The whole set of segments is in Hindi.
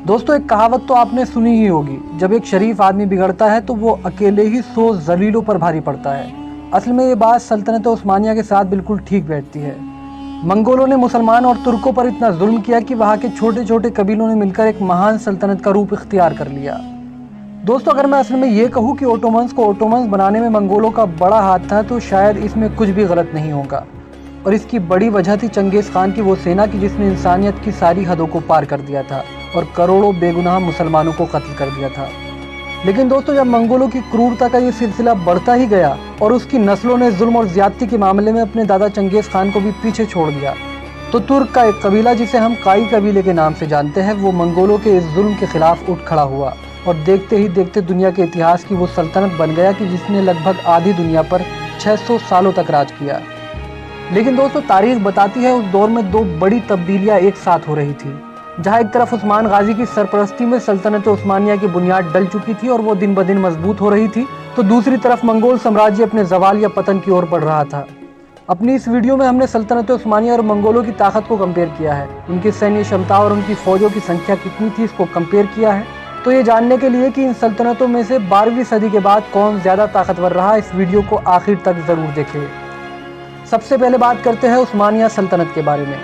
दोस्तों, एक कहावत तो आपने सुनी ही होगी, जब एक शरीफ आदमी बिगड़ता है तो वो अकेले ही 100 जलीलों पर भारी पड़ता है। असल में ये बात सल्तनत उस्मानिया के साथ बिल्कुल ठीक बैठती है। मंगोलों ने मुसलमान और तुर्कों पर इतना जुल्म किया कि वहाँ के छोटे छोटे कबीलों ने मिलकर एक महान सल्तनत का रूप इख्तियार कर लिया। दोस्तों, अगर मैं असल में ये कहूँ कि ओटोमन्स को ओटोमन्स बनाने में मंगोलों का बड़ा हाथ था तो शायद इसमें कुछ भी गलत नहीं होगा। और इसकी बड़ी वजह थी चंगेज़ खान की वो सेना की जिसने इंसानियत की सारी हदों को पार कर दिया था और करोड़ों बेगुनाह मुसलमानों को कत्ल कर दिया था। लेकिन दोस्तों, जब मंगोलों की क्रूरता का ये सिलसिला बढ़ता ही गया और उसकी नस्लों ने जुल्म और ज्यादती के मामले में अपने दादा चंगेज़ खान को भी पीछे छोड़ दिया, तो तुर्क का एक कबीला जिसे हम काई कबीले के नाम से जानते हैं, वो मंगोलों के इस जुल्म के खिलाफ उठ खड़ा हुआ और देखते ही देखते दुनिया के इतिहास की वो सल्तनत बन गया कि जिसने लगभग आधी दुनिया पर 600 सालों तक राज किया। लेकिन दोस्तों, तारीख बताती है उस दौर में दो बड़ी तब्दीलियां एक साथ हो रही थी। जहां एक तरफ उस्मान गाजी की सरपरस्ती में सल्तनत उस्मानिया की बुनियाद डल चुकी थी और वो दिन ब दिन मजबूत हो रही थी, तो दूसरी तरफ मंगोल साम्राज्य अपने जवाल या पतन की ओर बढ़ रहा था। अपनी इस वीडियो में हमने सल्तनत उस्मानिया और मंगोलों की ताकत को कंपेयर किया है, उनकी सैन्य क्षमता और उनकी फौजों की संख्या कितनी थी इसको कंपेयर किया है। तो ये जानने के लिए कि इन सल्तनतों में से 12वीं सदी के बाद कौन ज़्यादा ताकतवर रहा, इस वीडियो को आखिर तक ज़रूर देखें। सबसे पहले बात करते हैं उस्मानिया सल्तनत के बारे में।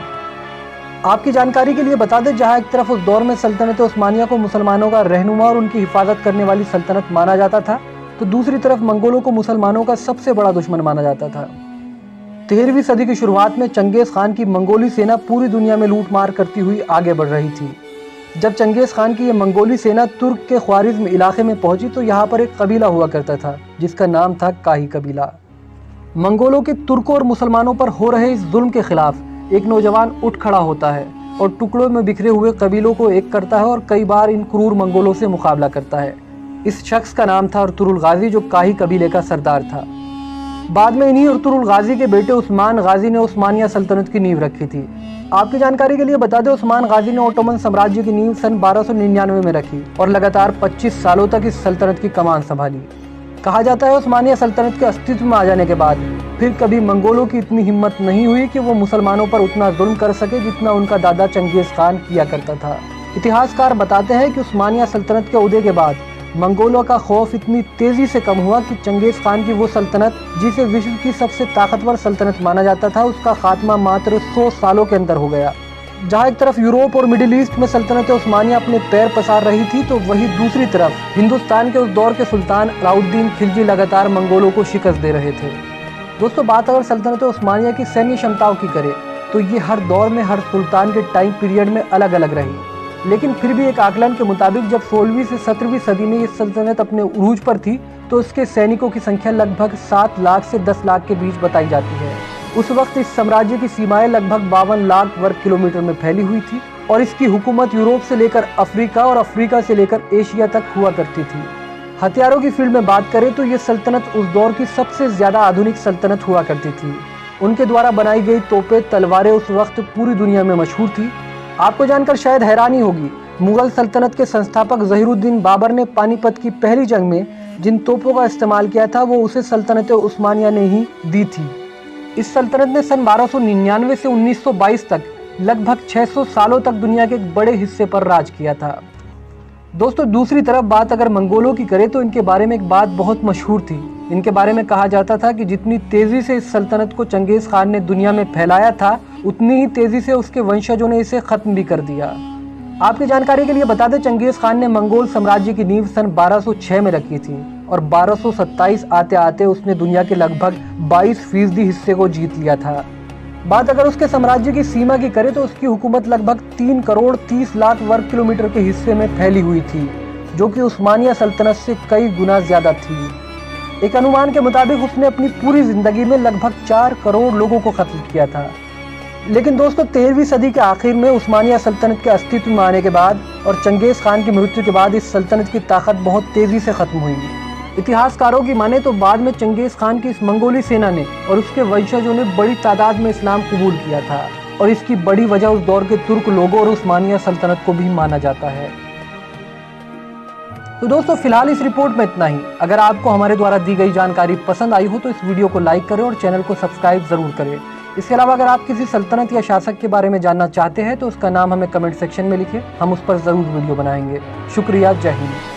आपकी जानकारी के लिए बता दें, जहां एक तरफ उस दौर में सल्तनत उस्मानिया को मुसलमानों का रहनुमा और उनकी हिफाजत करने वाली सल्तनत माना जाता था, तो दूसरी तरफ मंगोलों को मुसलमानों का सबसे बड़ा दुश्मन माना जाता था। 13वीं सदी की शुरुआत में चंगेज़ खान की मंगोली सेना पूरी दुनिया में लूट मार करती हुई आगे बढ़ रही थी। जब चंगेज़ खान की ये मंगोली सेना तुर्क के ख्वारिज़्म इलाके में पहुंची तो यहाँ पर एक कबीला हुआ करता था जिसका नाम था काही कबीला। मंगोलों के तुर्कों और मुसलमानों पर हो रहे इस जुल्म के खिलाफ एक नौजवान उठ खड़ा होता है और टुकड़ों में बिखरे हुए कबीलों को एक करता है और कई बार इन क्रूर मंगोलों से मुकाबला करता है। इस शख्स का नाम था अर्तुरुल गाजी, जो काही कबीले का सरदार था। बाद में इन्हीं अर्तुरुल गाजी के बेटे उस्मान गाजी ने उस्मानिया सल्तनत की नींव रखी थी। आपकी जानकारी के लिए बता दें, उस्मान गाजी ने ओटोमन साम्राज्य की नींव सन 1299 में रखी और लगातार 25 सालों तक इस सल्तनत की कमान संभाली। कहा जाता है उस्मानिया सल्तनत के अस्तित्व में आ जाने के बाद फिर कभी मंगोलों की इतनी हिम्मत नहीं हुई कि वो मुसलमानों पर उतना जुल्म कर सके जितना उनका दादा चंगेज़ खान किया करता था। इतिहासकार बताते हैं कि उस्मानिया सल्तनत के उदय के बाद मंगोलों का खौफ इतनी तेजी से कम हुआ कि चंगेज़ खान की वो सल्तनत जिसे विश्व की सबसे ताकतवर सल्तनत माना जाता था, उसका खात्मा मात्र 100 सालों के अंदर हो गया। जहाँ एक तरफ यूरोप और मिडिल ईस्ट में सल्तनत उस्मानिया अपने पैर पसार रही थी, तो वहीं दूसरी तरफ हिंदुस्तान के उस दौर के सुल्तान अलाउद्दीन खिलजी लगातार मंगोलों को शिकस्त दे रहे थे। दोस्तों, बात अगर सल्तनत उस्मानिया की सैन्य क्षमताओं की करें तो ये हर दौर में हर सुल्तान के टाइम पीरियड में अलग अलग रही। लेकिन फिर भी एक आकलन के मुताबिक जब 16वीं से 17वीं सदी में ये सल्तनत अपने उरूज पर थी तो इसके सैनिकों की संख्या लगभग 7 लाख से 10 लाख के बीच बताई जाती है। उस वक्त इस साम्राज्य की सीमाएं लगभग 52 लाख वर्ग किलोमीटर में फैली हुई थी और इसकी हुकूमत यूरोप से लेकर अफ्रीका और अफ्रीका से लेकर एशिया तक हुआ करती थी। हथियारों की फील्ड में बात करें तो ये सल्तनत उस दौर की सबसे ज्यादा आधुनिक सल्तनत हुआ करती थी। उनके द्वारा बनाई गई तोपें, तलवारें उस वक्त पूरी दुनिया में मशहूर थी। आपको जानकर शायद हैरानी होगी, मुगल सल्तनत के संस्थापक ज़हीरुद्दीन बाबर ने पानीपत की पहली जंग में जिन तोपों का इस्तेमाल किया था वो उसे सल्तनत उस्मानिया ने ही दी थी। इस सल्तनत ने सन 1299 से 1922 तक लगभग 600 सालों तक दुनिया के एक बड़े हिस्से पर राज किया था। दोस्तों, दूसरी तरफ बात अगर मंगोलों की करें तो इनके बारे में एक बात बहुत मशहूर थी। इनके बारे में कहा जाता था कि जितनी तेजी से इस सल्तनत को चंगेज़ खान ने दुनिया में फैलाया था, उतनी ही तेजी से उसके वंशजों ने इसे खत्म भी कर दिया। आपकी जानकारी के लिए बता दें, चंगेज़ खान ने मंगोल साम्राज्य की नींव सन 1206 में रखी थी और 1227 आते आते उसने दुनिया के लगभग 22% हिस्से को जीत लिया था। बात अगर उसके साम्राज्य की सीमा की करें तो उसकी हुकूमत लगभग 3 करोड़ 30 लाख वर्ग किलोमीटर के हिस्से में फैली हुई थी, जो कि उस्मानिया सल्तनत से कई गुना ज्यादा थी। एक अनुमान के मुताबिक उसने अपनी पूरी जिंदगी में लगभग 4 करोड़ लोगों को कत्ल किया था। लेकिन दोस्तों, 13वीं सदी के आखिर में उस्मानिया सल्तनत के अस्तित्व में आने के बाद और चंगेज़ खान की मृत्यु के बाद इस सल्तनत की ताकत बहुत तेजी से खत्म हुई। इतिहासकारों की माने तो बाद में चंगेज़ खान की इस मंगोली सेना ने और उसके वंशजों ने बड़ी तादाद में इस्लाम कबूल किया था और इसकी बड़ी वजह उस दौर के तुर्क लोगों और उस्मानिया सल्तनत को भी माना जाता है। तो दोस्तों फिलहाल इस रिपोर्ट में इतना ही। अगर आपको हमारे द्वारा दी गई जानकारी पसंद आई हो तो इस वीडियो को लाइक करें और चैनल को सब्सक्राइब जरूर करें। इसके अलावा अगर आप किसी सल्तनत या शासक के बारे में जानना चाहते हैं तो उसका नाम हमें कमेंट सेक्शन में लिखें, हम उस पर जरूर वीडियो बनाएंगे। शुक्रिया, जय हिंद।